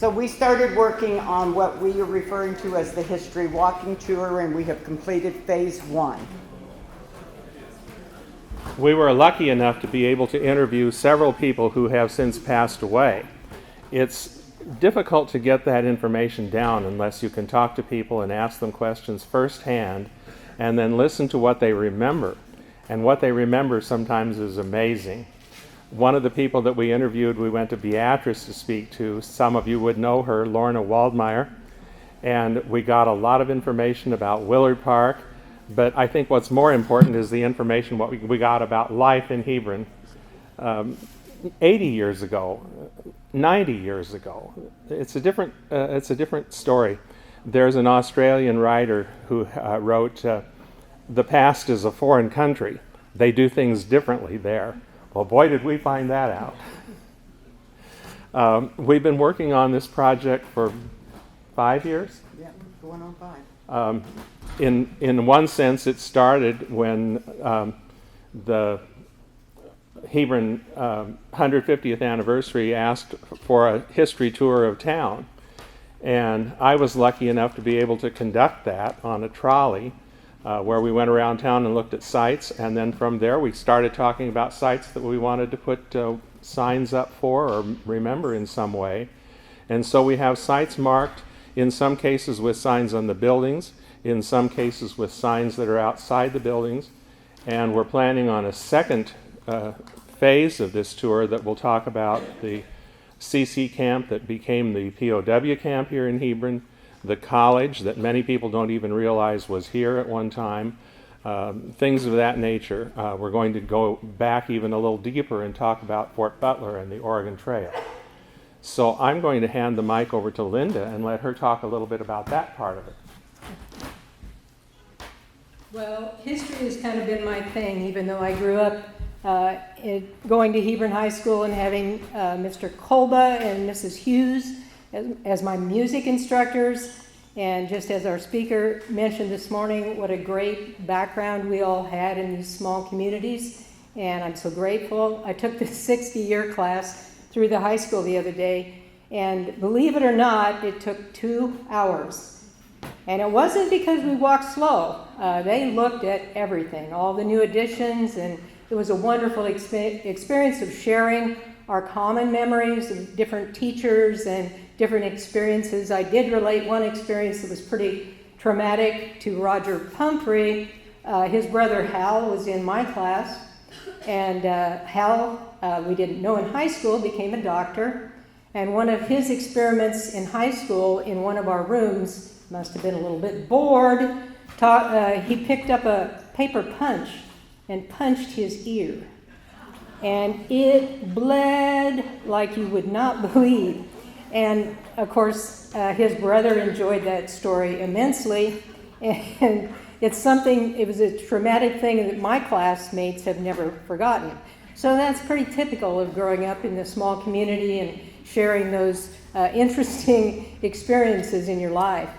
So we started working on what we are referring to as the history walking tour, and we have completed phase 1. We were lucky enough to be able to interview several people who have since passed away. It's difficult to get that information down unless you can talk to people and ask them questions firsthand and then listen to what they remember. And what they remember sometimes is amazing. One of the people that we interviewed, we went to Beatrice to speak to. Some of you would know her, Lorna Waldmeyer. And we got a lot of information about Willard Park. But I think what's more important is the information what we got about life in Hebron 80 years ago, 90 years ago. It's a different story. There's an Australian writer who wrote, "The past is a foreign country. They do things differently there." Well, boy, did we find that out. We've been working on this project for 5 years. Yeah, going on 5. In one sense, it started when the Hebron 150th anniversary asked for a history tour of town. And I was lucky enough to be able to conduct that on a trolley where we went around town and looked at sites. And then from there, we started talking about sites that we wanted to put signs up for or remember in some way. And so we have sites marked, in some cases with signs on the buildings, in some cases with signs that are outside the buildings. And we're planning on a second phase of this tour that will talk about the CC camp that became the POW camp here in Hebron, the college that many people don't even realize was here at one time, things of that nature. We're going to go back even a little deeper and talk about Fort Butler and the Oregon Trail. So I'm going to hand the mic over to Linda and let her talk a little bit about that part of it. Well, history has kind of been my thing, even though I grew up going to Hebron High School and having Mr. Kolba and Mrs. Hughes as my music instructors. And just as our speaker mentioned this morning, what a great background we all had in these small communities. And I'm so grateful. I took the 60-year class through the high school the other day, and believe it or not, it took 2 hours. And it wasn't because we walked slow. They looked at everything, all the new additions, and it was a wonderful experience of sharing our common memories of different teachers and different experiences. I did relate one experience that was pretty traumatic to Roger Pumphrey. His brother Hal was in my class, and Hal, we didn't know in high school, became a doctor. And one of his experiments in high school, in one of our rooms, must have been a little bit bored, he picked up a paper punch and punched his ear. And it bled like you would not believe. And of course, his brother enjoyed that story immensely. And it was a traumatic thing that my classmates have never forgotten. So that's pretty typical of growing up in the small community and sharing those interesting experiences in your life.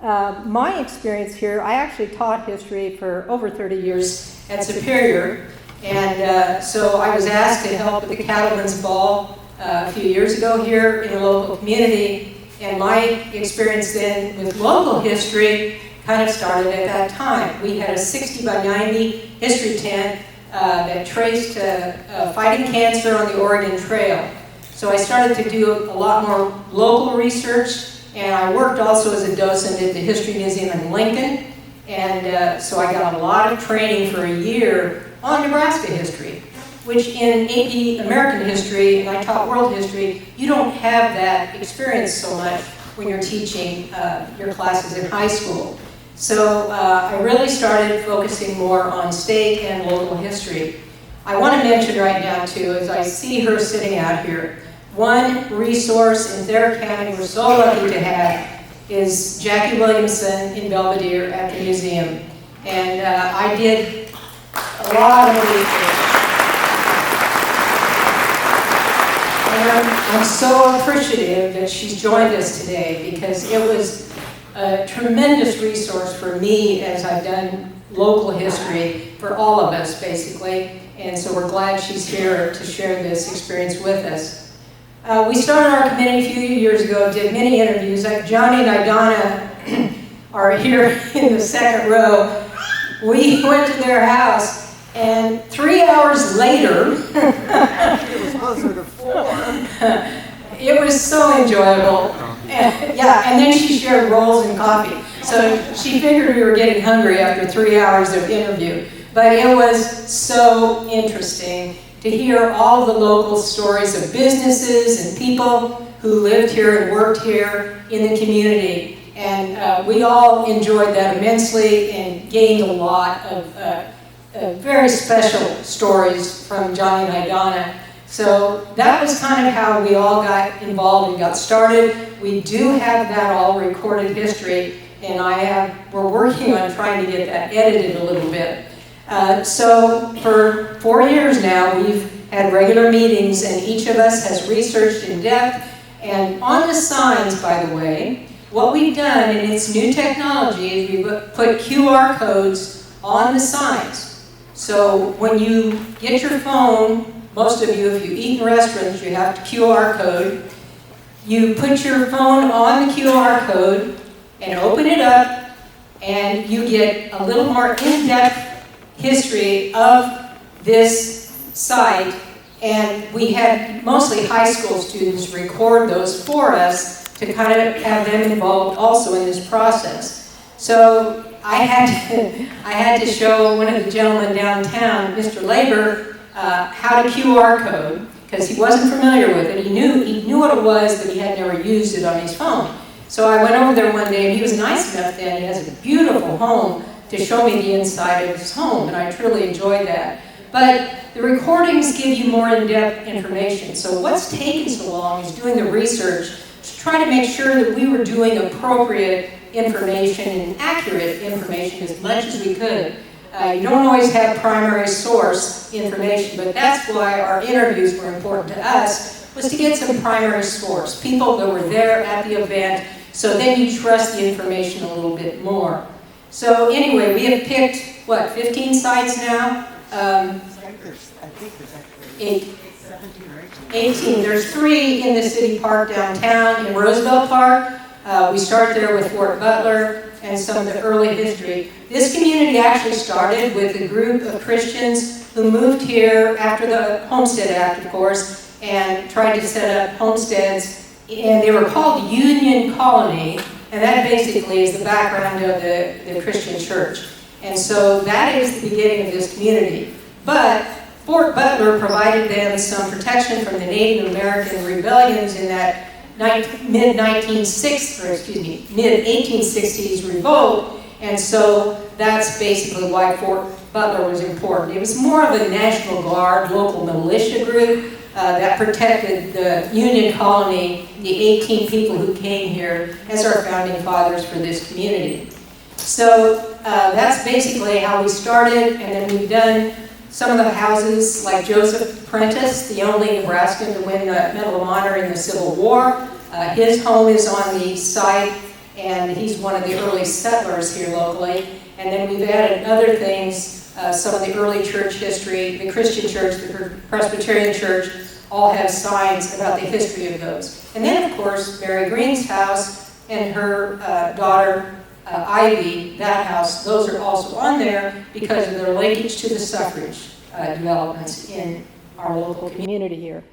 My experience here, I actually taught history for over 30 years at Superior, and so I was asked to help at the Cattlemen's Ball a few years ago here in the local community, and my experience then with local history kind of started at that time. We had a 60 by 90 history tent that traced fighting cancer on the Oregon Trail. So I started to do a lot more local research. And I worked also as a docent at the History Museum in Lincoln, and so I got a lot of training for a year on Nebraska history, which in AP American history, and I taught world history, you don't have that experience so much when you're teaching your classes in high school. So I really started focusing more on state and local history. I want to mention right now, too, as I see her sitting out here, one resource in Thayer County we're so lucky to have is Jackie Williamson in Belvedere at the museum. And I did a lot of research. And I'm so appreciative that she's joined us today because it was a tremendous resource for me as I've done local history for all of us, basically. And so we're glad she's here to share this experience with us. We started our committee a few years ago, did many interviews. Like Johnny and Idonna are here in the second row. We went to their house, and 3 hours later, It was closer to 4. it was so enjoyable. And then she shared rolls and coffee. So she figured we were getting hungry after 3 hours of interview. But it was so interesting to hear all the local stories of businesses and people who lived here and worked here in the community. And we all enjoyed that immensely and gained a lot of very special stories from Johnny and Idonna. So that was kind of how we all got involved and got started. We do have that all recorded history, and we're working on trying to get that edited a little bit. So for 4 years now, we've had regular meetings, and each of us has researched in depth. And on the signs, by the way, what we've done, and it's new technology, is we put QR codes on the signs. So when you get your phone, most of you, if you eat in restaurants, you have a QR code. You put your phone on the QR code and open it up, and you get a little more in-depth history of this site. And we had mostly high school students record those for us to kind of have them involved also in this process. So I had to show one of the gentlemen downtown, Mr. Labor, how to QR code, because he wasn't familiar with it. He knew what it was, but he had never used it on his phone. So I went over there one day, and he was nice enough then, he has a beautiful home, to show me the inside of his home, and I truly enjoyed that. But the recordings give you more in-depth information. So what's taken so long is doing the research to try to make sure that we were doing appropriate information and accurate information as much as we could. You don't always have primary source information, but that's why our interviews were important to us, was to get some primary source, people that were there at the event, so then you trust the information a little bit more. So anyway, we have picked, 15 sites now? I think there's actually 17 or 18. There's 3 in the city park downtown, in Roosevelt Park. We start there with Fort Butler and some of the early history. This community actually started with a group of Christians who moved here after the Homestead Act, of course, and tried to set up homesteads, and they were called Union Colony, and that basically is the background of the Christian church. And so that is the beginning of this community. But Fort Butler provided them some protection from the Native American rebellions in that mid-1860s revolt, and so that's basically why Fort Butler was important. It was more of a National Guard, local militia group that protected the Union Colony, the 18 people who came here as our founding fathers for this community. So that's basically how we started, and then we've done some of the houses, like Joseph Prentice, the only Nebraskan to win the Medal of Honor in the Civil War. His home is on the site, and he's one of the early settlers here locally. And then we've added other things, some of the early church history, the Christian church, the Presbyterian church, all have signs about the history of those. And then, of course, Mary Green's house and her daughter, Ivy, that house, those are also on there because of their linkage to the suffrage developments in our local community here.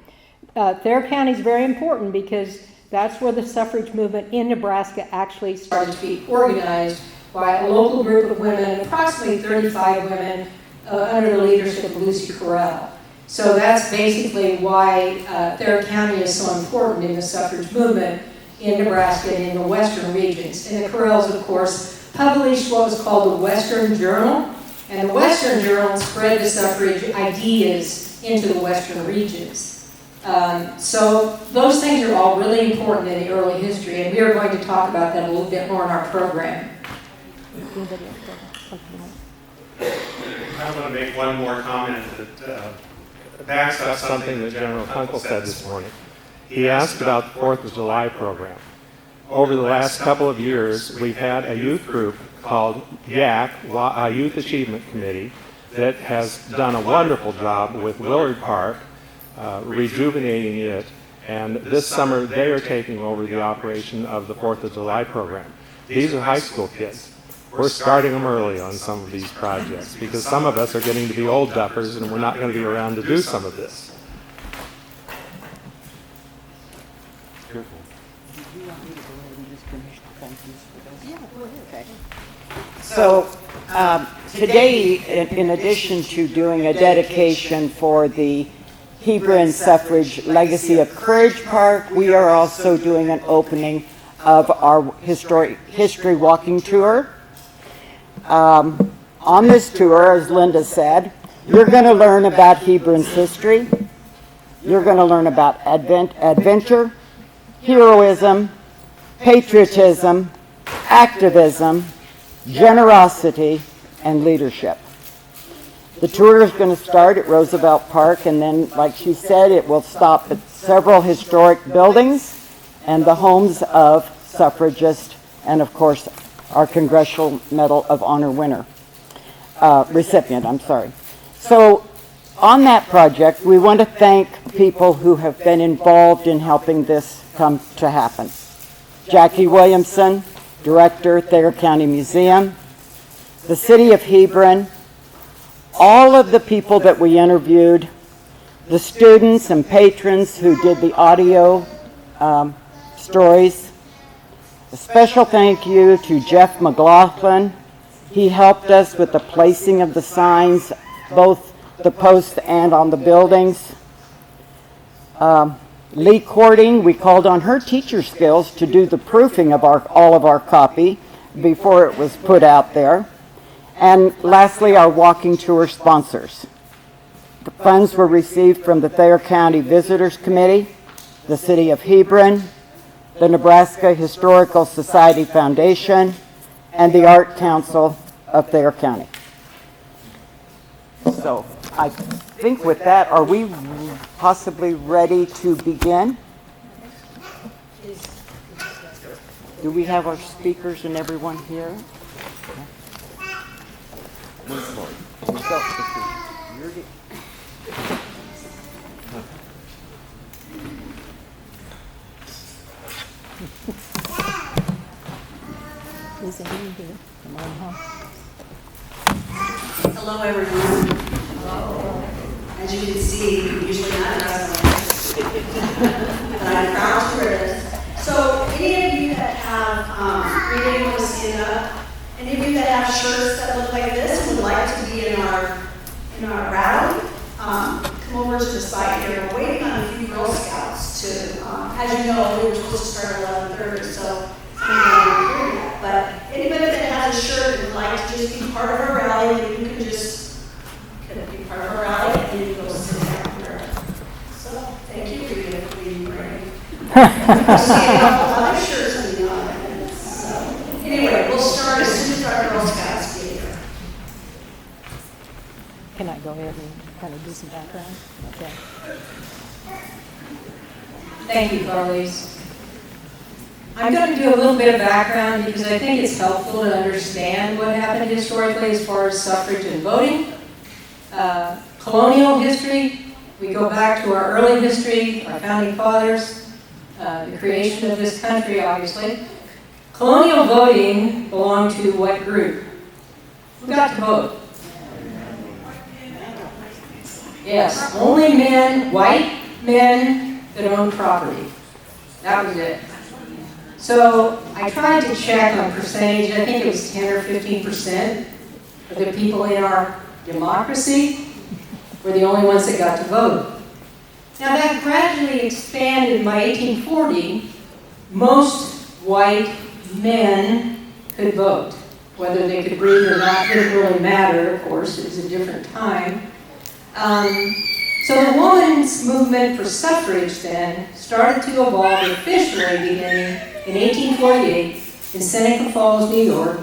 Thayer County is very important because that's where the suffrage movement in Nebraska actually started to be organized by a local group of women, approximately 35 women, under the leadership of Lucy Correll. So that's basically why Thayer County is so important in the suffrage movement in Nebraska and in the western regions. And the Corrells, of course, published what was called the Western Journal, and the Western Journal spread the suffrage ideas into the western regions. So those things are all really important in the early history, and we are going to talk about that a little bit more in our program. I want to make one more comment that backs up something that General Kunkel said this morning. He asked about the 4th of July program. Over the last couple of years, we've had a youth group called YAC, Youth Achievement Committee, that has done a wonderful job with Willard Park, rejuvenating it, And this summer, they are taking over the operation of the 4th of July program. These are high school kids. We're starting them early on some of these projects because some of us are getting to be old duffers and we're not going to be around to do some of this. So today, in addition to doing a dedication for the Hebron Suffrage Legacy of Courage Park, we are also doing an opening of our history walking tour. On this tour, as Linda said, you're going to learn about Hebron's history. You're going to learn about adventure, heroism, patriotism, activism, generosity, and leadership. The tour is going to start at Roosevelt Park, and then, like she said, it will stop at several historic buildings and the homes of suffragists and, of course, our Congressional Medal of Honor recipient. So on that project, we want to thank people who have been involved in helping this come to happen. Jackie Williamson, Director, Thayer County Museum, the City of Hebron, all of the people that we interviewed, the students and patrons who did the audio stories. A special thank you to Jeff McLaughlin. He helped us with the placing of the signs, both the posts and on the buildings. Lee Courting, we called on her teacher skills to do the proofing of all of our copy before it was put out there. And lastly, our walking tour sponsors. The funds were received from the Thayer County Visitors Committee, the City of Hebron, the Nebraska Historical Society Foundation, and the Art Council of Thayer County. So I think with that, are we possibly ready to begin? Do we have our speakers and everyone here? Is Amy here? Come on home. Hello, everyone. As you can see, I'm usually not dressed like this, but I'm proud to wear this. So, any of you that have, maybe you want to stand up, any of you that have shirts that look like this would like to be in our rally, come over to the side here. We're waiting on a few Girl Scouts to, as you know, we were supposed to start at 11:30, so but anybody that has a shirt and would like to just be part of our rally, then you can just be part of our rally and you go sit down here. So thank you for being brave. I've seen a couple other shirts in the audience. So anyway, we'll start as soon as our Girl Scouts get here. Can I go ahead and kind of do some background? Okay. Thank you, Carlise. I'm going to do a little bit of background because I think it's helpful to understand what happened historically as far as suffrage and voting. Colonial history, we go back to our early history, our founding fathers, the creation of this country, obviously. Colonial voting belonged to what group? Who got to vote? Yes, only men, white men that owned property. That was it. So I tried to check on percentage. I think it was 10 or 15% of the people in our democracy were the only ones that got to vote. Now that gradually expanded by 1840. Most white men could vote. Whether they could breathe or not didn't really matter, of course. It was a different time. So the women's movement for suffrage then started to evolve officially beginning in 1848 in Seneca Falls, New York.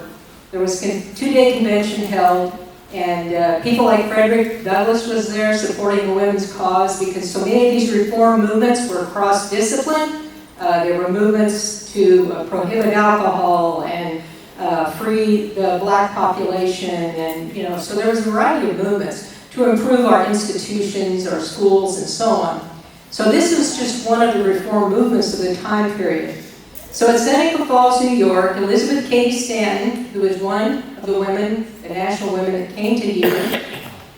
There was a two-day convention held, and people like Frederick Douglass was there supporting the women's cause because so many of these reform movements were cross-discipline. There were movements to prohibit alcohol and free the black population, and so there was a variety of movements to improve our institutions, our schools, and so on. So this was just one of the reform movements of the time period. So at Seneca Falls, New York, Elizabeth Cady Stanton, who was one of the women, the national women that came to Hebron,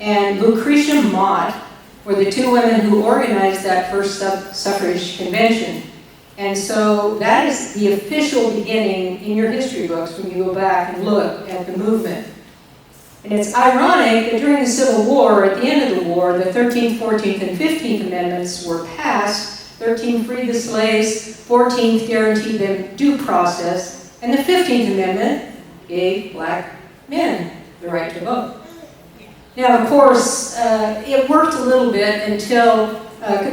and Lucretia Mott were the two women who organized that first suffrage convention. And so that is the official beginning in your history books when you go back and look at the movement. And it's ironic that during the Civil War, at the end of the war, the 13th, 14th, and 15th Amendments were passed. 13th freed the slaves, 14th guaranteed them due process, and the 15th Amendment gave black men the right to vote. Now, of course, it worked a little bit until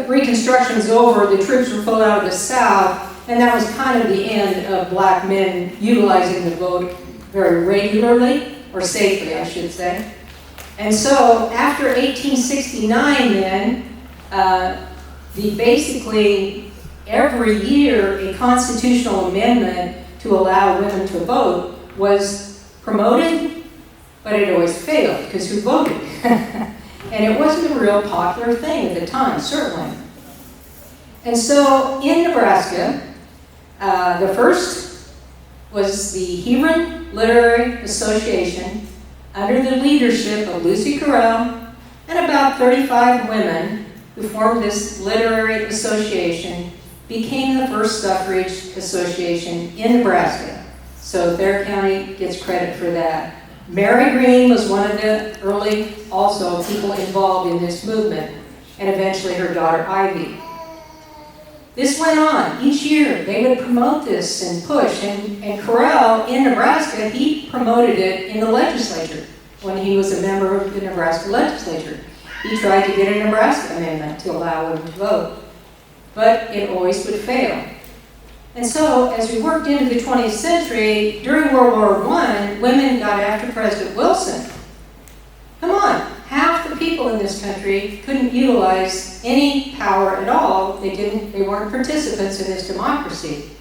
Reconstruction was over, the troops were pulled out of the South, and that was kind of the end of black men utilizing the vote very regularly, or safely, I should say. And so, after 1869 then, basically every year a constitutional amendment to allow women to vote was promoted, but it always failed, because who voted? And it wasn't a real popular thing at the time, certainly. And so in Nebraska, the first was the Hebron Literary Association under the leadership of Lucy Carell and about 35 women who formed this literary association, became the first suffrage association in Nebraska. So Thayer County gets credit for that. Mary Green was one of the early, also, people involved in this movement, and eventually her daughter Ivy. This went on. Each year, they would promote this and push, and Carell in Nebraska, he promoted it in the legislature when he was a member of the Nebraska legislature. He tried to get a Nebraska amendment to allow women to vote, but it always would fail. And so, as we worked into the 20th century, during World War I, women got after President Wilson. Come on, half the people in this country couldn't utilize any power at all. They weren't participants in this democracy.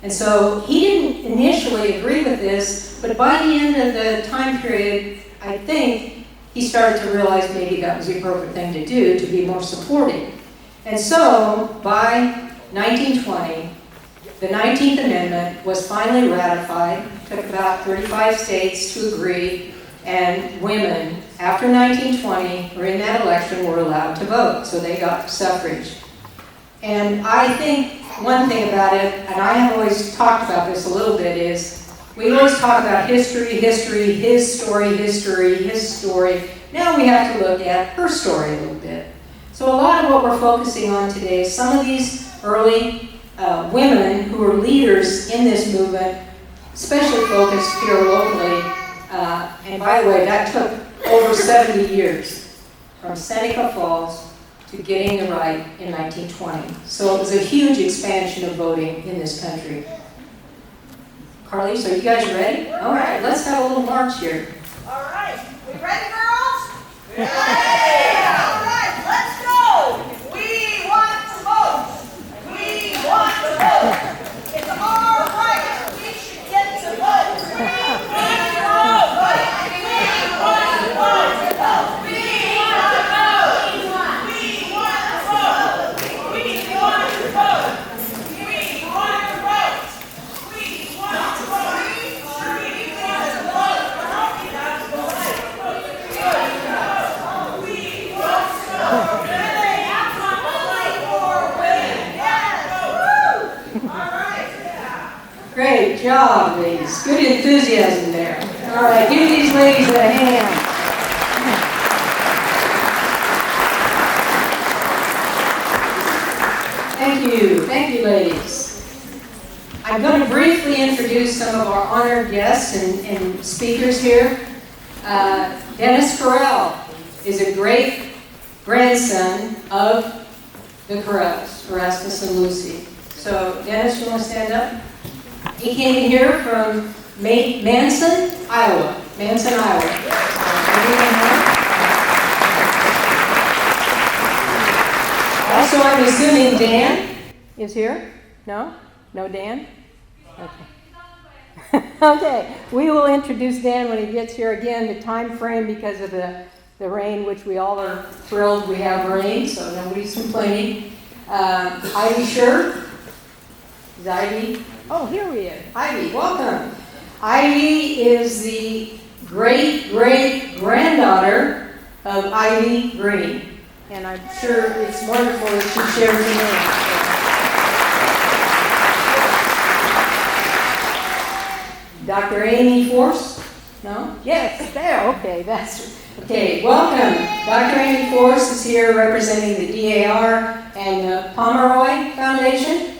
And so he didn't initially agree with this, but by the end of the time period, I think he started to realize maybe that was the appropriate thing to do, to be more supportive. And so, by 1920, the 19th Amendment was finally ratified. It took about 35 states to agree, and women, after 1920, or in that election, were allowed to vote, so they got suffrage. And I think one thing about it, and I have always talked about this a little bit, is we always talk about history, his story. Now we have to look at her story a little bit. So a lot of what we're focusing on today is some of these early women who were leaders in this movement, especially focused here locally. And by the way, that took over 70 years from Seneca Falls to getting the right in 1920. So it was a huge expansion of voting in this country. Carlise, are you guys ready? All right, let's have a little march here. All right, we ready, girls? Yeah! All right, let's go! We want to vote! We want to vote! It's our right! We should get to vote! We want to vote! We want to vote! We want to vote! We want to vote! We want to vote! We want to vote! We want to vote! Great job, ladies. Good enthusiasm there. All right, give these ladies a hand. Thank you, ladies. I'm going to briefly introduce some of our honored guests and speakers here. Dennis Carell is a great grandson of the Carells, Erasmus and Lucy. So, Dennis, you want to stand up? He came here from Manson, Iowa. Also, I'm assuming Dan is here? No? No Dan? Okay. Okay, we will introduce Dan when he gets here. Again, the time frame because of the rain, which we all are thrilled we have rain, so nobody's complaining. Ivy Sher. Is Ivy? Oh, here we are. Ivy, welcome. Ivy is the great-great-granddaughter of Ivy Green. And I'm sure it's wonderful that she shares the name. Dr. Amy Force? No? Yes, there. Okay, that's okay. Welcome. Dr. Amy Force is here representing the DAR and the Pomeroy Foundation,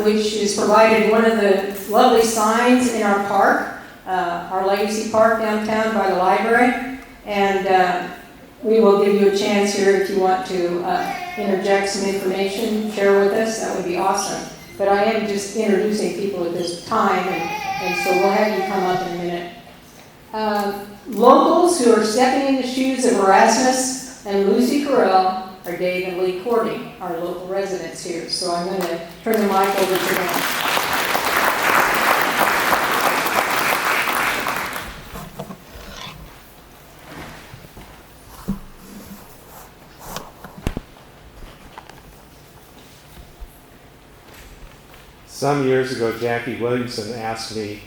which has provided one of the lovely signs in our park, our Legacy Park downtown by the library. And we will give you a chance here if you want to interject some information, share with us. That would be awesome. But I am just introducing people at this time, and so we'll have you come up in a minute. Locals who are stepping in the shoes of Erasmus and Lucy Carell are Dave and Lee Courting, our local residents here. So I'm going to turn the mic over to them. Some years ago, Jackie Williamson asked me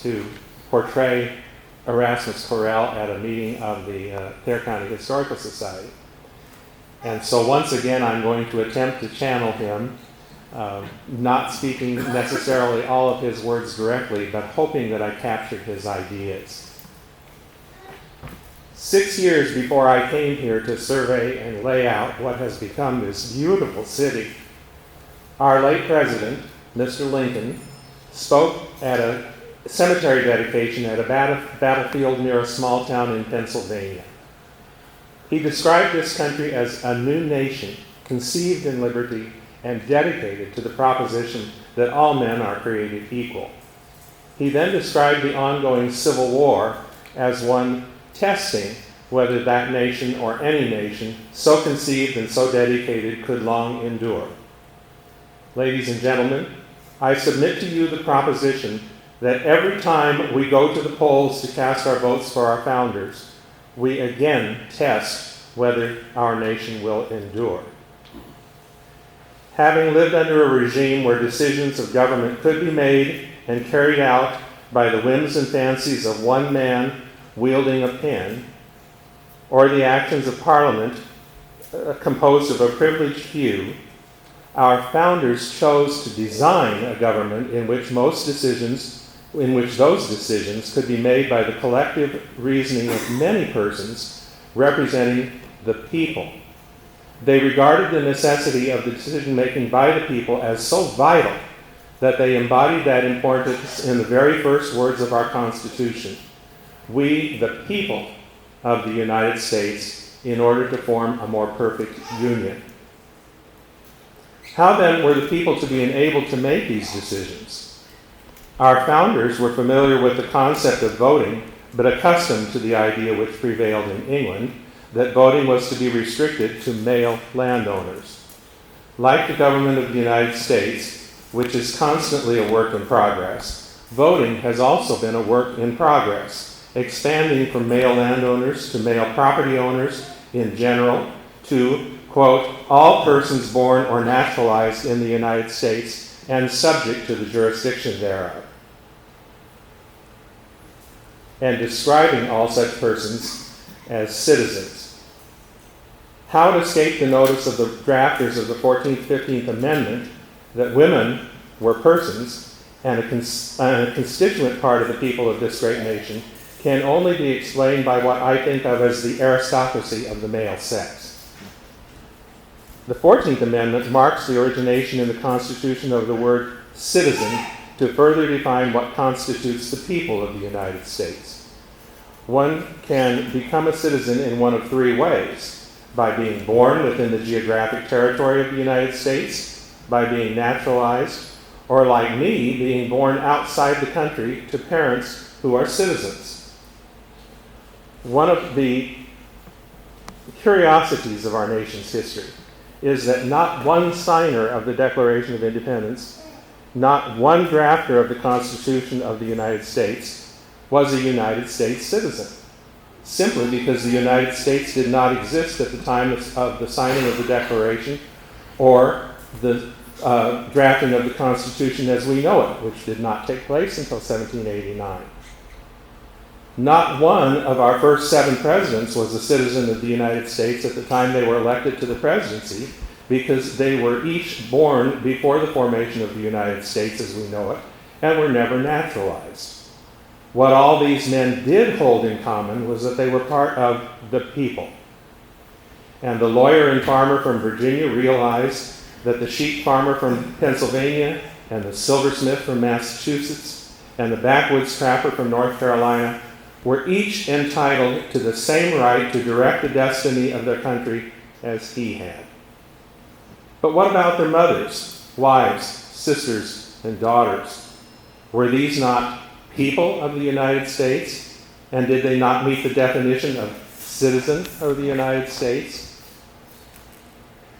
to portray Erasmus Carell at a meeting of the Thayer County Historical Society. And so once again, I'm going to attempt to channel him, not speaking necessarily all of his words directly, but hoping that I captured his ideas. 6 years before I came here to survey and lay out what has become this beautiful city, our late president, Mr. Lincoln, spoke at a cemetery dedication at a battlefield near a small town in Pennsylvania. He described this country as a new nation, conceived in liberty and dedicated to the proposition that all men are created equal. He then described the ongoing Civil War as one testing whether that nation or any nation so conceived and so dedicated could long endure. Ladies and gentlemen, I submit to you the proposition that every time we go to the polls to cast our votes for our founders, we again test whether our nation will endure. Having lived under a regime where decisions of government could be made and carried out by the whims and fancies of one man wielding a pen, or the actions of Parliament composed of a privileged few, our founders chose to design a government in which those decisions could be made by the collective reasoning of many persons representing the people. They regarded the necessity of the decision-making by the people as so vital that they embodied that importance in the very first words of our Constitution. We, the people of the United States, in order to form a more perfect union. How then were the people to be enabled to make these decisions? Our founders were familiar with the concept of voting, but accustomed to the idea which prevailed in England, that voting was to be restricted to male landowners. Like the government of the United States, which is constantly a work in progress, voting has also been a work in progress, expanding from male landowners to male property owners in general to, quote, all persons born or naturalized in the United States and subject to the jurisdiction thereof, and describing all such persons as citizens. How to escape the notice of the drafters of the 14th, 15th Amendment that women were persons and a constituent part of the people of this great nation can only be explained by what I think of as the aristocracy of the male sex. The 14th Amendment marks the origination in the Constitution of the word citizen to further define what constitutes the people of the United States. One can become a citizen in one of three ways: by being born within the geographic territory of the United States, by being naturalized, or like me, being born outside the country to parents who are citizens. One of the curiosities of our nation's history is that not one signer of the Declaration of Independence, not one drafter of the Constitution of the United States was a United States citizen. simply because the United States did not exist at the time of the signing of the Declaration or the drafting of the Constitution as we know it, which did not take place until 1789. Not one of our first 7 presidents was a citizen of the United States at the time they were elected to the presidency, because they were each born before the formation of the United States as we know it, and were never naturalized. What all these men did hold in common was that they were part of the people. And the lawyer and farmer from Virginia realized that the sheep farmer from Pennsylvania and the silversmith from Massachusetts and the backwoods trapper from North Carolina were each entitled to the same right to direct the destiny of their country as he had. But what about their mothers, wives, sisters, and daughters? Were these not people of the United States? And did they not meet the definition of citizen of the United States?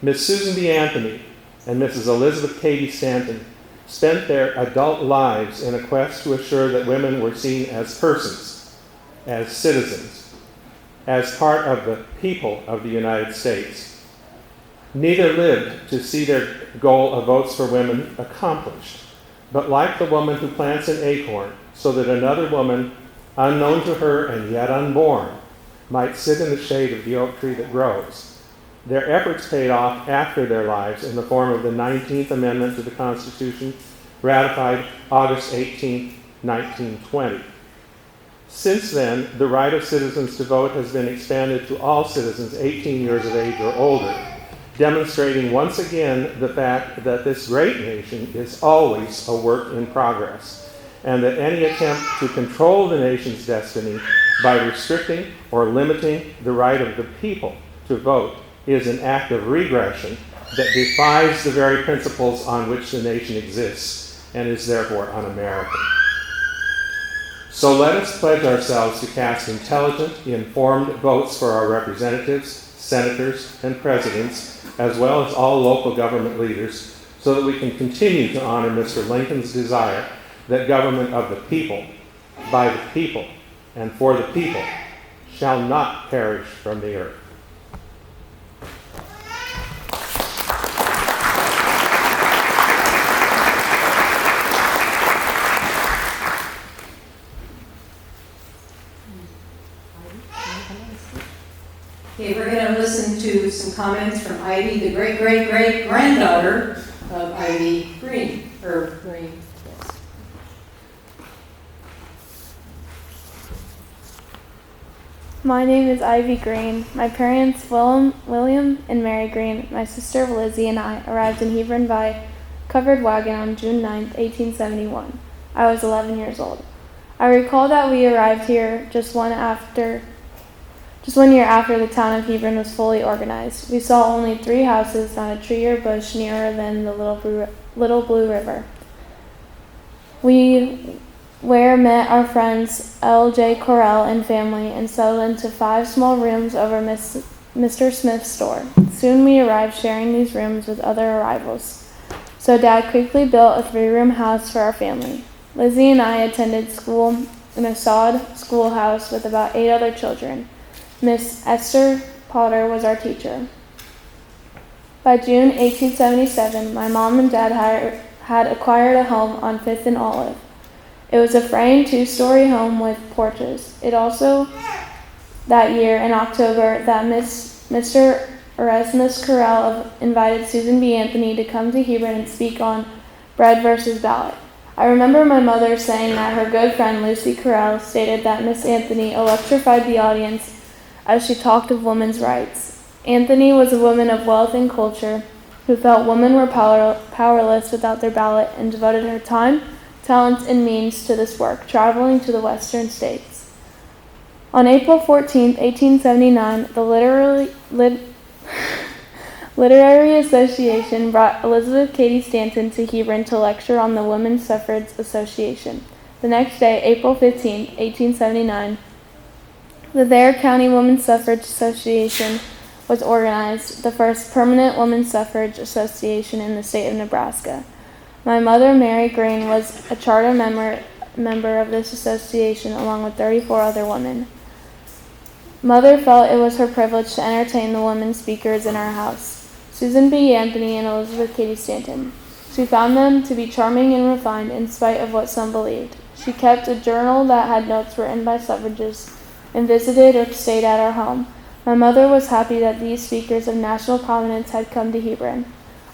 Miss Susan B. Anthony and Mrs. Elizabeth Cady Stanton spent their adult lives in a quest to assure that women were seen as persons, as citizens, as part of the people of the United States. Neither lived to see their goal of votes for women accomplished, but like the woman who plants an acorn so that another woman, unknown to her and yet unborn, might sit in the shade of the oak tree that grows. Their efforts paid off after their lives in the form of the 19th Amendment to the Constitution, ratified August 18, 1920. Since then, the right of citizens to vote has been expanded to all citizens 18 years of age or older, demonstrating once again the fact that this great nation is always a work in progress, and that any attempt to control the nation's destiny by restricting or limiting the right of the people to vote is an act of regression that defies the very principles on which the nation exists and is therefore un-American. So let us pledge ourselves to cast intelligent, informed votes for our representatives, senators, and presidents, as well as all local government leaders, so that we can continue to honor Mr. Lincoln's desire that government of the people, by the people, and for the people shall not perish from the earth. Okay, we're going to listen to some comments from Ivy, the great-great-great-granddaughter of Ivy Green, or Green, yes. My name is Ivy Green. My parents, William and Mary Green, my sister Lizzie, and I arrived in Hebron by covered wagon on June 9, 1871. I was 11 years old. I recall that we arrived here just 1 year after the town of Hebron was fully organized. We saw only 3 houses, not a tree or bush nearer than the Little Blue River. We met our friends L.J. Correll and family and settled into 5 small rooms over Mr. Smith's store. Soon we arrived sharing these rooms with other arrivals. So Dad quickly built a 3-room house for our family. Lizzie and I attended school in a sod schoolhouse with about 8 other children. Miss Esther Potter was our teacher. By June 1877, my mom and dad had acquired a home on 5th and Olive. It was a framed 2-story home with porches. It also, that year in October, that Mr. Erasmus Correll invited Susan B. Anthony to come to Hebron and speak on bread versus ballot. I remember my mother saying that her good friend Lucy Correll stated that Miss Anthony electrified the audience as she talked of women's rights. Anthony was a woman of wealth and culture who felt women were powerless without their ballot and devoted her time, talents, and means to this work, traveling to the western states. On April 14, 1879, the Literary Association brought Elizabeth Cady Stanton to Hebron to lecture on the Women's Suffrage Association. The next day, April 15, 1879, the Thayer County Women's Suffrage Association was organized, the first permanent women's suffrage association in the state of Nebraska. My mother, Mary Green, was a charter member of this association along with 34 other women. Mother felt it was her privilege to entertain the women speakers in our house, Susan B. Anthony and Elizabeth Cady Stanton. She found them to be charming and refined in spite of what some believed. She kept a journal that had notes written by suffragists and visited or stayed at our home. My mother was happy that these speakers of national prominence had come to Hebron.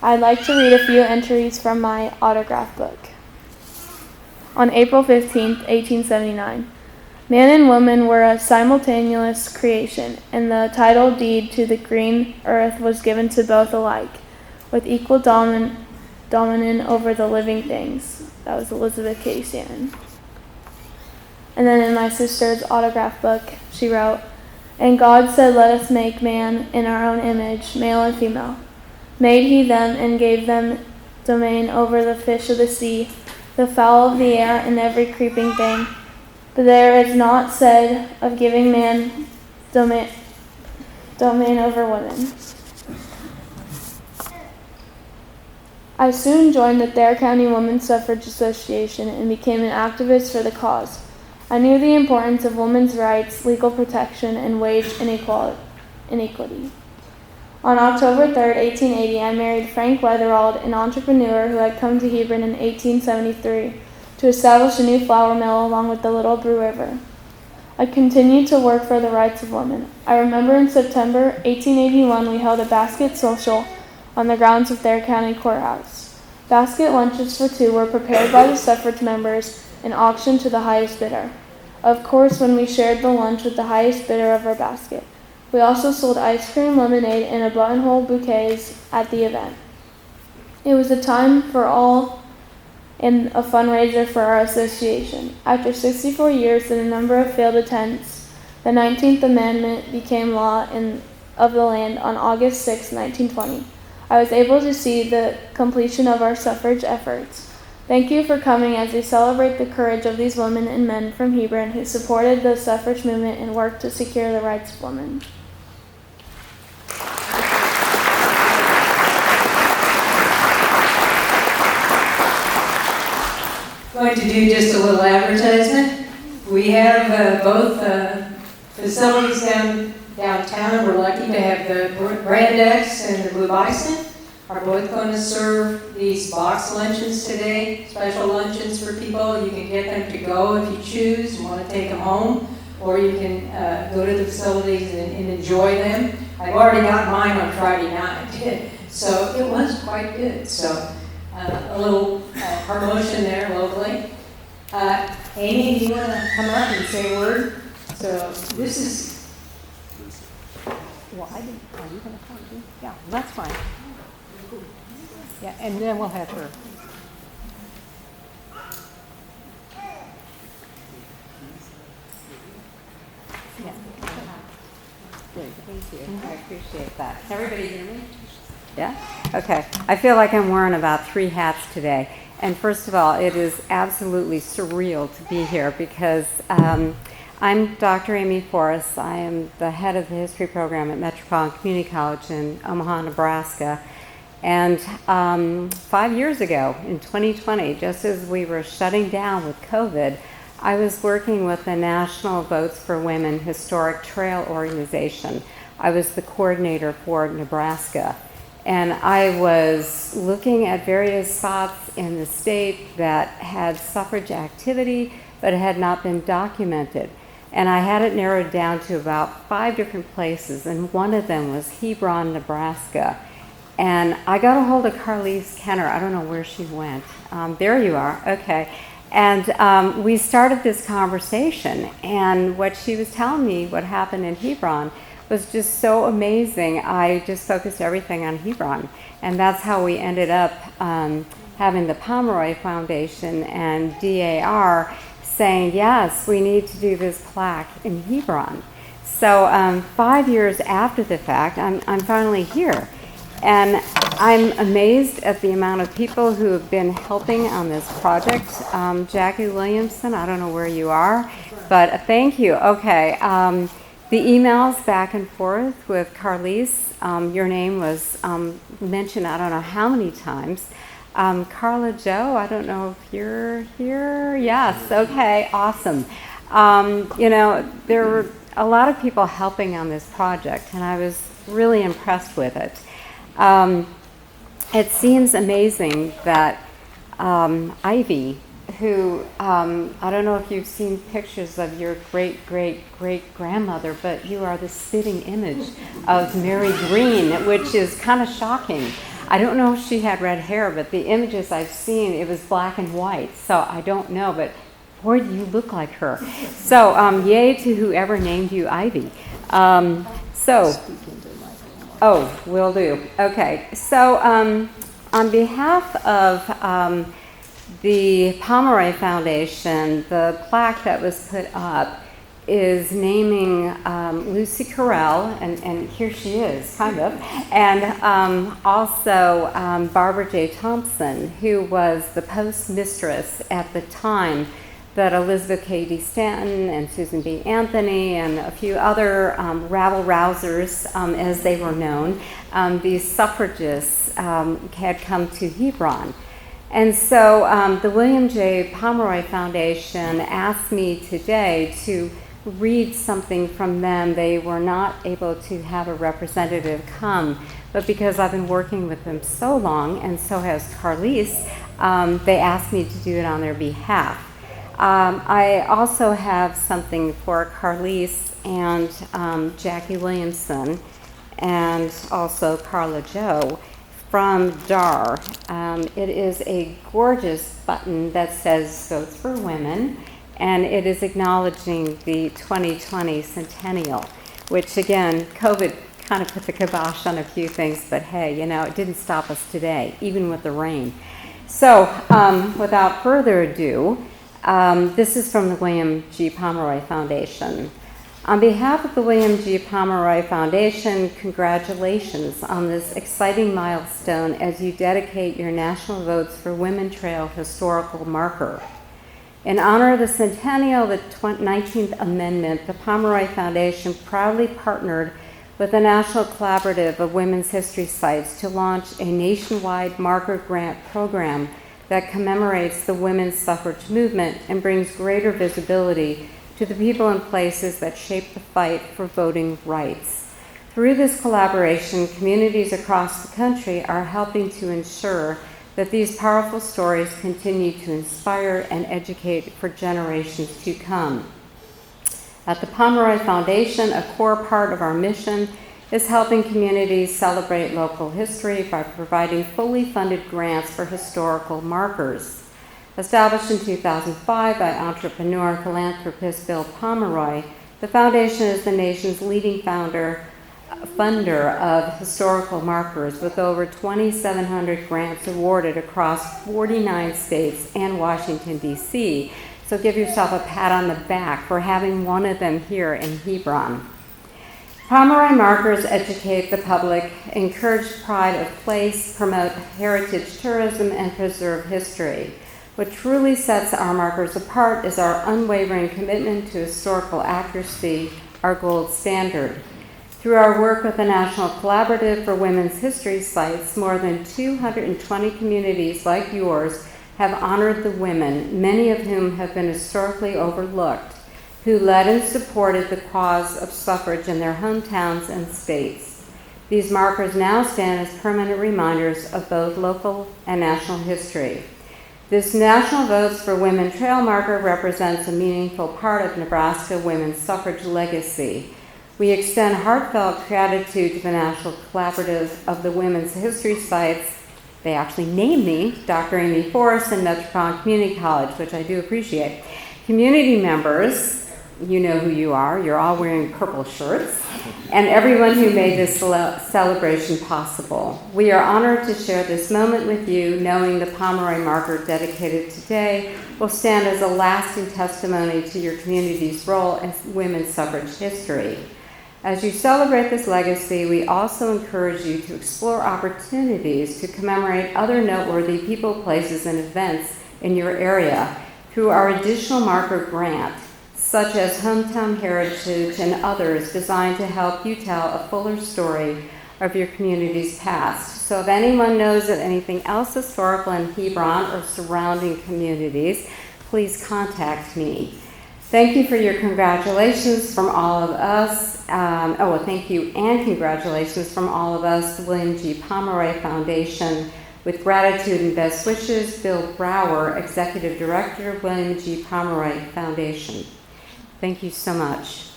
I'd like to read a few entries from my autograph book. On April 15, 1879, man and woman were a simultaneous creation, and the title deed to the green earth was given to both alike, with equal dominion over the living things. That was Elizabeth Cady Stanton. And then in my sister's autograph book, she wrote, "And God said, let us make man in our own image, male and female. Made he them and gave them domain over the fish of the sea, the fowl of the air, and every creeping thing. But there is not said of giving man domain over women." I soon joined the Thayer County Women's Suffrage Association and became an activist for the cause. I knew the importance of women's rights, legal protection, and wage inequity. On October 3, 1880, I married Frank Weatherald, an entrepreneur who had come to Hebron in 1873 to establish a new flour mill along with the Little Blue River. I continued to work for the rights of women. I remember in September 1881 we held a basket social on the grounds of Thayer County Courthouse. Basket lunches for two were prepared by the suffrage members and auctioned to the highest bidder. Of course, when we shared the lunch with the highest bidder of our basket. We also sold ice cream, lemonade, and buttonhole bouquets at the event. It was a time for all and a fundraiser for our association. After 64 years and a number of failed attempts, the 19th Amendment became law of the land on August 6, 1920. I was able to see the completion of our suffrage efforts. Thank you for coming as we celebrate the courage of these women and men from Hebron who supported the suffrage movement and worked to secure the rights of women. Going to do just a little advertisement. We have both facilities downtown. We're lucky to have the Brand X and the Blue Bison are both going to serve these box luncheons today, special luncheons for people. You can get them to go if you choose and want to take them home, or you can go to the facilities and enjoy them. I've already got mine on Friday night, so it was quite good. So a little promotion there locally. Amy, do you want to come up and say a word? So this is, well, are you going to come? Yeah, that's fine. Yeah, and then we'll have her. Yeah. Good, thank you. I appreciate that. Can everybody hear me? Yeah? Okay. I feel like I'm wearing about 3 hats today. And first of all, it is absolutely surreal to be here because I'm Dr. Amy Forrest. I am the head of the history program at Metropolitan Community College in Omaha, Nebraska. And 5 years ago, in 2020, just as we were shutting down with COVID, I was working with the National Votes for Women Historic Trail Organization. I was the coordinator for Nebraska. And I was looking at various spots in the state that had suffrage activity, but had not been documented. And I had it narrowed down to about 5 different places, and one of them was Hebron, Nebraska. And I got a hold of Carlise Kenner. I don't know where she went. There you are. Okay. And we started this conversation. And what she was telling me, what happened in Hebron, was just so amazing. I just focused everything on Hebron. And that's how we ended up having the Pomeroy Foundation and DAR saying, yes, we need to do this plaque in Hebron. So 5 years after the fact, I'm finally here. And I'm amazed at the amount of people who have been helping on this project. Jackie Williamson, I don't know where you are, but thank you. Okay, the emails back and forth with Carlise, your name was mentioned I don't know how many times. Carla Joe, I don't know if you're here. Yes, okay, awesome. You know, there were a lot of people helping on this project, and I was really impressed with it. It seems amazing that Ivy, who, I don't know if you've seen pictures of your great-great-great-grandmother, but you are the spitting image of Mary Green, which is kind of shocking. I don't know if she had red hair, but the images I've seen, it was black and white, so I don't know, but boy, do you look like her. So, yay to whoever named you Ivy. Oh, will do. Okay, so on behalf of the Pomeroy Foundation, the plaque that was put up is naming Lucy Carell, and here she is, kind of, and also Barbara J. Thompson, who was the postmistress at the time that Elizabeth Cady Stanton and Susan B. Anthony and a few other rabble-rousers, as they were known, these suffragists had come to Hebron. And so the William J. Pomeroy Foundation asked me today to read something from them. They were not able to have a representative come, but because I've been working with them so long, and so has Carlise, they asked me to do it on their behalf. I also have something for Carlise and Jackie Williamson, and also Carla Joe from DAR. It is a gorgeous button that says Votes for Women, and it is acknowledging the 2020 centennial, which again, COVID kind of put the kibosh on a few things, but hey, you know, it didn't stop us today, even with the rain. So without further ado, this is from the William G. Pomeroy Foundation. On behalf of the William G. Pomeroy Foundation, congratulations on this exciting milestone as you dedicate your National Votes for Women Trail historical marker. In honor of the centennial of the 19th Amendment, the Pomeroy Foundation proudly partnered with the National Collaborative of Women's History Sites to launch a nationwide marker grant program that commemorates the women's suffrage movement and brings greater visibility to the people and places that shape the fight for voting rights. Through this collaboration, communities across the country are helping to ensure that these powerful stories continue to inspire and educate for generations to come. At the Pomeroy Foundation, a core part of our mission is helping communities celebrate local history by providing fully funded grants for historical markers. Established in 2005 by entrepreneur and philanthropist Bill Pomeroy, the foundation is the nation's leading funder of historical markers, with over 2,700 grants awarded across 49 states and Washington, D.C. So give yourself a pat on the back for having one of them here in Hebron. Pomeroy markers educate the public, encourage pride of place, promote heritage tourism, and preserve history. What truly sets our markers apart is our unwavering commitment to historical accuracy, our gold standard. Through our work with the National Collaborative for Women's History Sites, more than 220 communities like yours have honored the women, many of whom have been historically overlooked, who led and supported the cause of suffrage in their hometowns and states. These markers now stand as permanent reminders of both local and national history. This National Votes for Women Trail marker represents a meaningful part of Nebraska women's suffrage legacy. We extend heartfelt gratitude to the National Collaborative of the Women's History Sites. They actually named me Dr. Amy Forrest and Metropolitan Community College, which I do appreciate. Community members, you know who you are. You're all wearing purple shirts. And everyone who made this celebration possible. We are honored to share this moment with you, knowing the Pomeroy marker dedicated today will stand as a lasting testimony to your community's role in women's suffrage history. As you celebrate this legacy, we also encourage you to explore opportunities to commemorate other noteworthy people, places, and events in your area through our additional marker grant, such as Hometown Heritage and others designed to help you tell a fuller story of your community's past. So if anyone knows of anything else historical in Hebron or surrounding communities, please contact me. Thank you for your congratulations from all of us. Thank you and congratulations from all of us, the William G. Pomeroy Foundation. With gratitude and best wishes, Bill Brower, Executive Director of William G. Pomeroy Foundation. Thank you so much.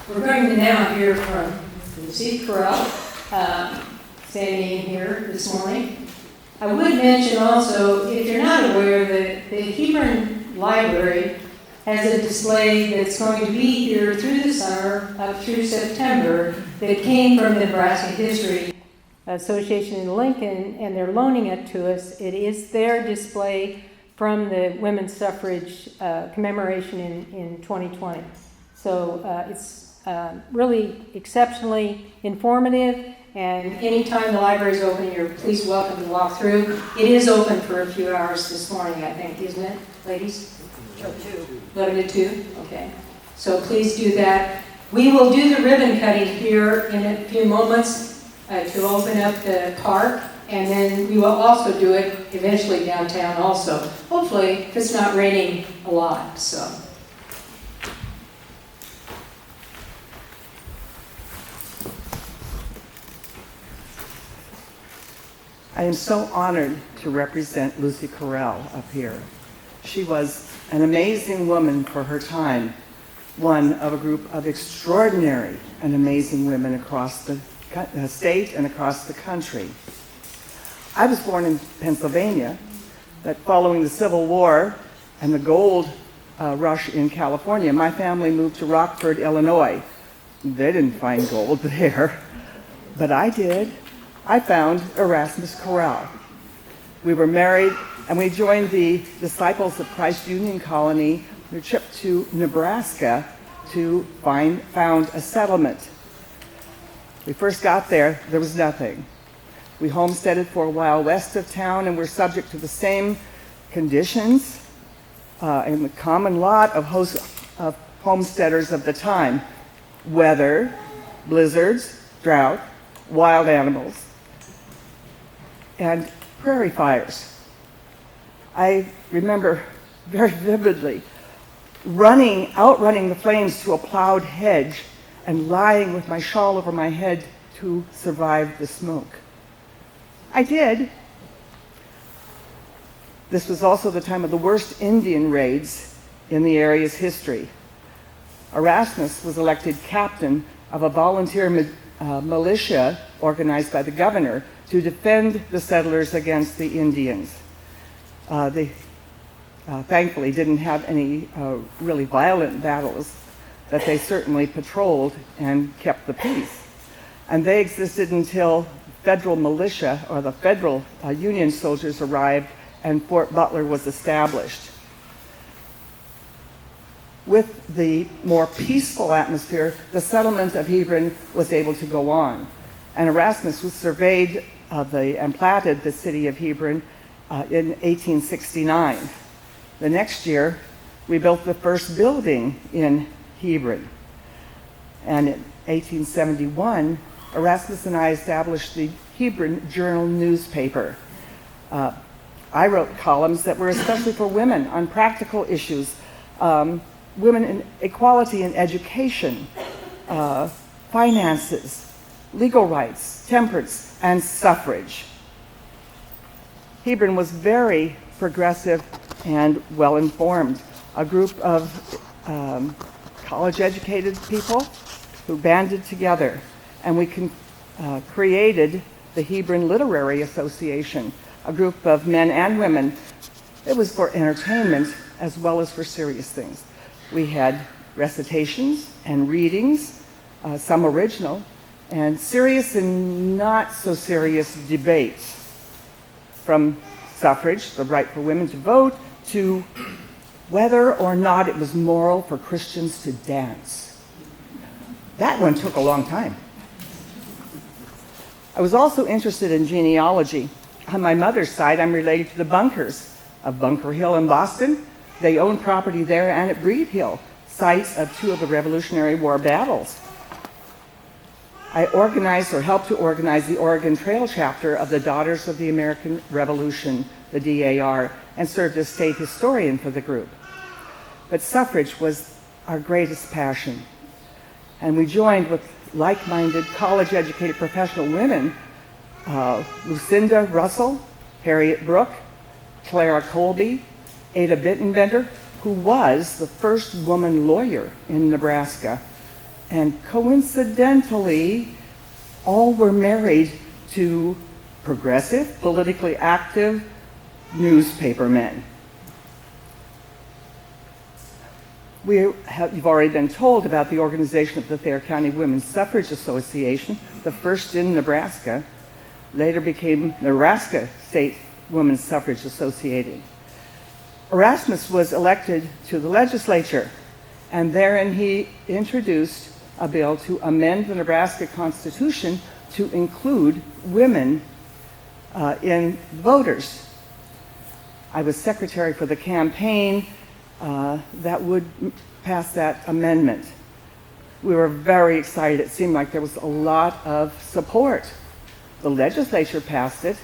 We're going to now hear from Lucy Correll, standing here this morning. I would mention also, if you're not aware, that the Hebron Library has a display that's going to be here through the summer up through September that came from the Nebraska History Association in Lincoln, and they're loaning it to us. It is their display from the women's suffrage commemoration in 2020. So it's really exceptionally informative, and anytime the library is open, you're please welcome to walk through. It is open for a few hours this morning, I think, isn't it, ladies? 11 to 2, okay. So please do that. We will do the ribbon cutting here in a few moments to open up the park, and then we will also do it eventually downtown also. Hopefully, if it's not raining a lot, so. I am so honored to represent Lucy Correll up here. She was an amazing woman for her time, one of a group of extraordinary and amazing women across the state and across the country. I was born in Pennsylvania, but following the Civil War and the gold rush in California, my family moved to Rockford, Illinois. They didn't find gold there, but I did. I found Erasmus Correll. We were married, and we joined the Disciples of Christ Union Colony on a trip to Nebraska to found a settlement. We first got there was nothing. We homesteaded for a while west of town, and were subject to the same conditions and the common lot of homesteaders of the time: weather, blizzards, drought, wild animals, and prairie fires. I remember very vividly outrunning the flames to a plowed hedge and lying with my shawl over my head to survive the smoke. I did. This was also the time of the worst Indian raids in the area's history. Erasmus was elected captain of a volunteer militia organized by the governor to defend the settlers against the Indians. They thankfully didn't have any really violent battles, but they certainly patrolled and kept the peace. And they existed until federal militia, or the federal Union soldiers, arrived and Fort Butler was established. With the more peaceful atmosphere, the settlement of Hebron was able to go on. And Erasmus was surveyed and platted the city of Hebron in 1869. The next year, we built the first building in Hebron. And in 1871, Erasmus and I established the Hebron Journal newspaper. I wrote columns that were especially for women on practical issues, women in equality in education, finances, legal rights, temperance, and suffrage. Hebron was very progressive and well-informed, a group of college-educated people who banded together, and we created the Hebron Literary Association, a group of men and women. It was for entertainment as well as for serious things. We had recitations and readings, some original, and serious and not so serious debates, from suffrage, the right for women to vote, to whether or not it was moral for Christians to dance. That one took a long time. I was also interested in genealogy. On my mother's side, I'm related to the Bunkers of Bunker Hill in Boston. They own property there and at Breed Hill, sites of two of the Revolutionary War battles. I organized or helped to organize the Oregon Trail chapter of the Daughters of the American Revolution, the DAR, and served as state historian for the group. But suffrage was our greatest passion. And we joined with like-minded, college-educated professional women, Lucinda Russell, Harriet Brooke, Clara Colby, Ada Bittenbender, who was the first woman lawyer in Nebraska. And coincidentally, all were married to progressive, politically active newspaper men. You've already been told about the organization of the Thayer County Women's Suffrage Association, the first in Nebraska, later became Nebraska State Women's Suffrage Association. Erasmus was elected to the legislature, and therein he introduced a bill to amend the Nebraska Constitution to include women in voters. I was secretary for the campaign that would pass that amendment. We were very excited. It seemed like there was a lot of support. The legislature passed it,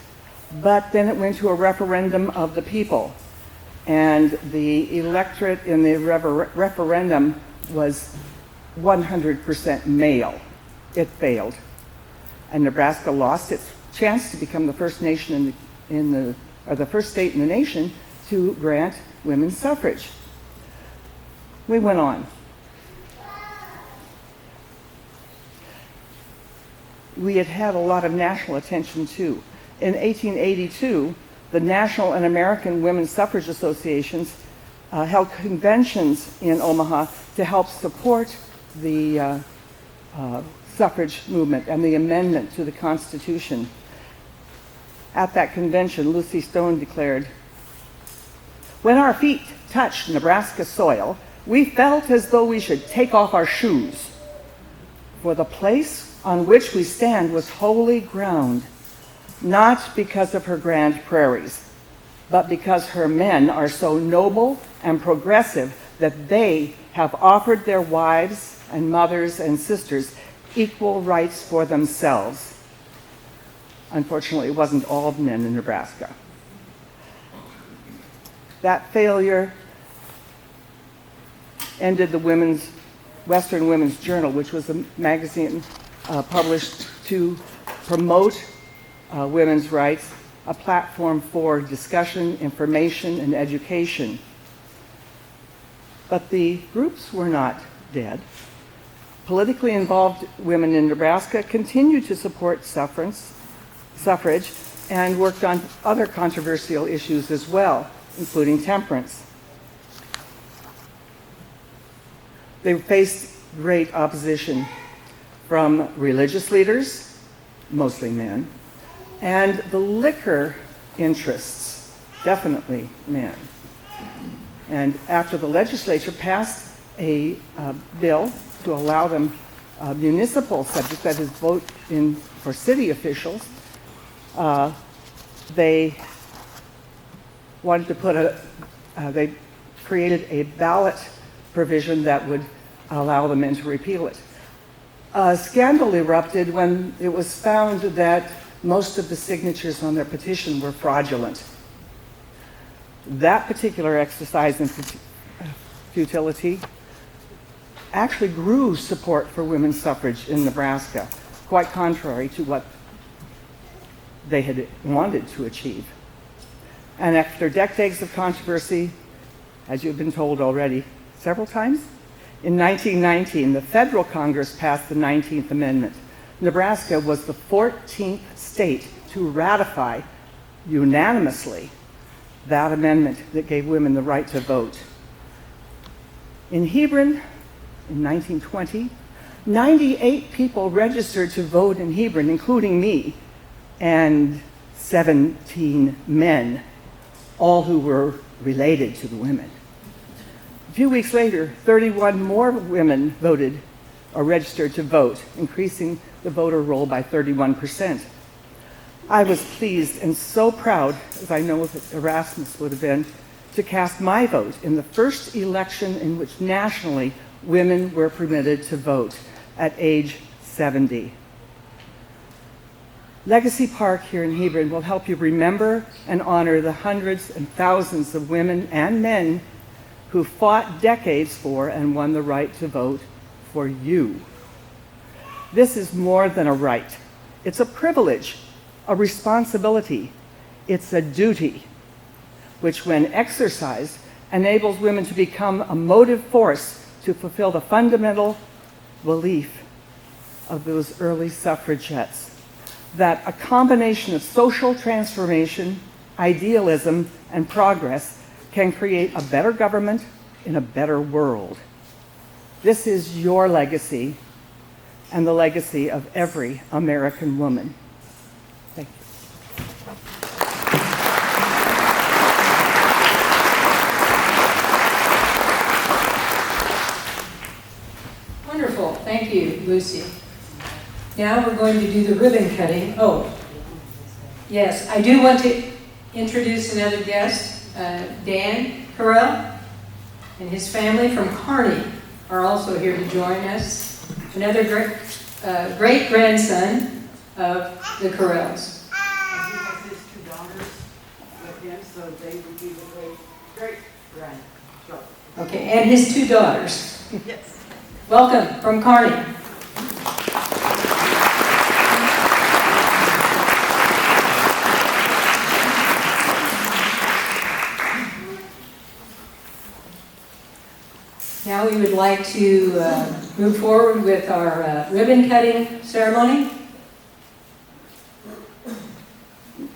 but then it went to a referendum of the people. And the electorate in the referendum was 100% male. It failed. And Nebraska lost its chance to become the first nation the first state in the nation to grant women's suffrage. We went on. We had had a lot of national attention too. In 1882, the National and American Women's Suffrage Associations held conventions in Omaha to help support the suffrage movement and the amendment to the Constitution. At that convention, Lucy Stone declared, "When our feet touched Nebraska soil, we felt as though we should take off our shoes, for the place on which we stand was holy ground, not because of her grand prairies, but because her men are so noble and progressive that they have offered their wives and mothers and sisters equal rights for themselves." Unfortunately, it wasn't all men in Nebraska. That failure ended the Western Women's Journal, which was a magazine published to promote women's rights, a platform for discussion, information, and education. But the groups were not dead. Politically involved women in Nebraska continued to support suffrage and worked on other controversial issues as well, including temperance. They faced great opposition from religious leaders, mostly men, and the liquor interests, definitely men. And after the legislature passed a bill to allow them municipal subjects, that is, vote in for city officials, they wanted to they created a ballot provision that would allow the men to repeal it. A scandal erupted when it was found that most of the signatures on their petition were fraudulent. That particular exercise in futility actually grew support for women's suffrage in Nebraska, quite contrary to what they had wanted to achieve. And after decades of controversy, as you've been told already several times, in 1919, the federal Congress passed the 19th Amendment. Nebraska was the 14th state to ratify unanimously that amendment that gave women the right to vote. In Hebron, in 1920, 98 people registered to vote in Hebron, including me, and 17 men, all who were related to the women. A few weeks later, 31 more women voted or registered to vote, increasing the voter roll by 31%. I was pleased and so proud, as I know that Erasmus would have been, to cast my vote in the first election in which nationally women were permitted to vote at age 70. Legacy Park here in Hebron will help you remember and honor the hundreds and thousands of women and men who fought decades for and won the right to vote for you. This is more than a right. It's a privilege, a responsibility. It's a duty, which when exercised, enables women to become a motive force to fulfill the fundamental belief of those early suffragettes, that a combination of social transformation, idealism, and progress can create a better government in a better world. This is your legacy and the legacy of every American woman. Thank you. Wonderful. Thank you, Lucy. Now we're going to do the ribbon cutting. Oh, yes, I do want to introduce another guest. Dan Carell and his family from Kearney are also here to join us. Another great-grandson of the Carells. And he has his 2 daughters with him, so they would be the great-grandchildren. Okay, and his 2 daughters. Yes. Welcome from Kearney. Now we would like to move forward with our ribbon cutting ceremony.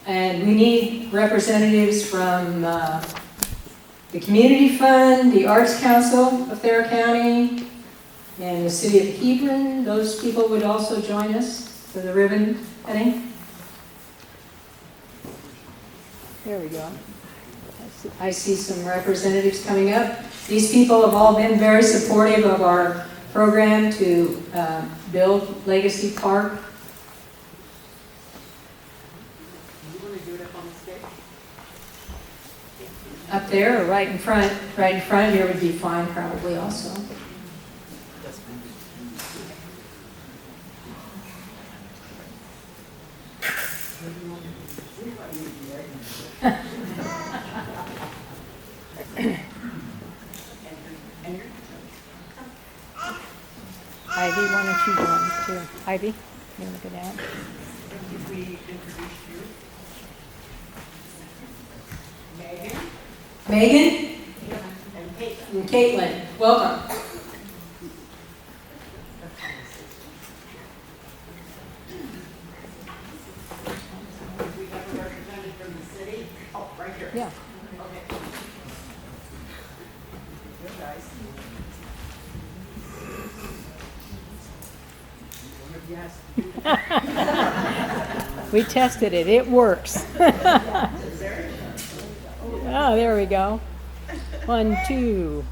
And we need representatives from the Community Fund, the Arts Council of Thayer County, and the City of Hebron. Those people would also join us for the ribbon cutting. There we go. I see some representatives coming up. These people have all been very supportive of our program to build Legacy Park. You want to do it up on the stage? Up there or right in front? Right in front here would be fine probably also. Ivy, why don't you go on too? Ivy, you want to go down? If we introduce you. Megan And Caitlin. and Caitlin, welcome. We have a representative from the city. Oh, right here. Yeah. Okay. Good guys. Yes. We tested it. It works. Oh, there we go. 1, 2.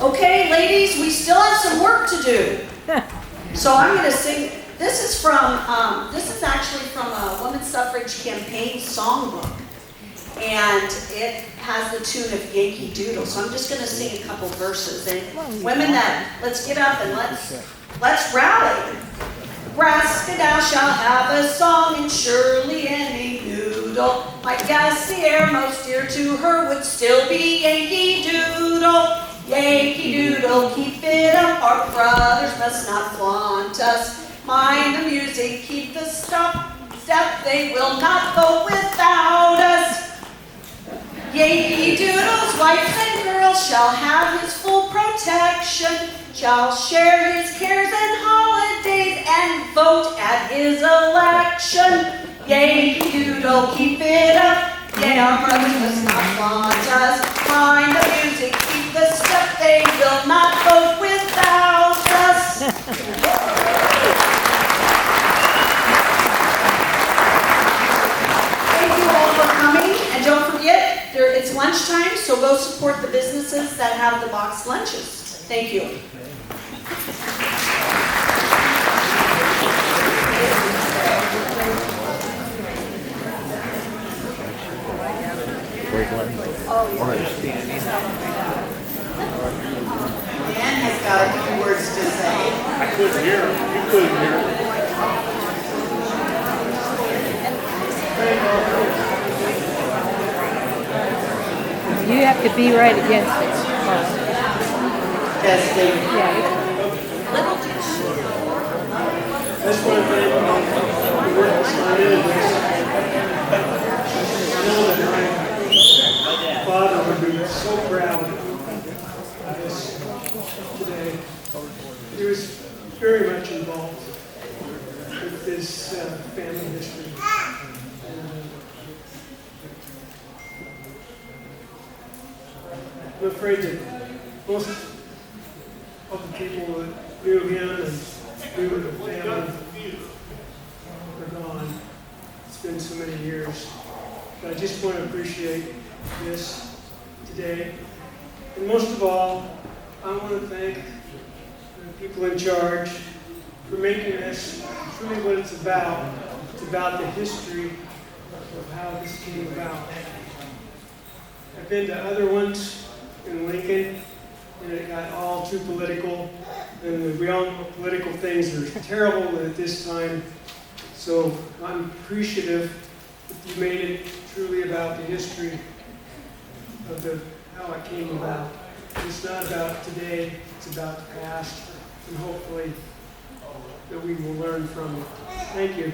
Okay, ladies, we still have some work to do. So I'm going to sing. This is actually from a women's suffrage campaign songbook. And it has the tune of Yankee Doodle. So I'm just going to sing a couple verses. And women, let's get up and let's rally. Nebraska now shall have a song, and surely any noodle might guess the air most dear to her would still be Yankee Doodle. Yankee Doodle, keep it up, our brothers must not flaunt us. Mind the music, keep the step, they will not go without us. Yankee Doodle's wives and girls shall have his full protection, shall share his cares and holidays, and vote at his election. Yankee Doodle, keep it up, yea, our brothers must not flaunt us. Mind the music, keep the step, they will not vote without us. Thank you all for coming, and don't forget, it's lunchtime, so go support the businesses that have the boxed lunches. Thank you. Oh, Dan has got a few words to say. I couldn't hear him. You couldn't hear him. You have to be right against it. Testing. Yeah. That's one thing the work that's not in this. I know that my father would be so proud of this today. He was very much involved with this family history. I'm afraid that most of the people that knew him and knew the family are gone. It's been so many years. But I just want to appreciate this today. And most of all, I want to thank the people in charge for making this truly what it's about. It's about the history of how this came about. I've been to other ones in Lincoln, and it got all too political, and we all know political things are terrible at this time. So I'm appreciative that you made it truly about the history of how it came about. It's not about today, it's about the past, and hopefully that we will learn from it. Thank you.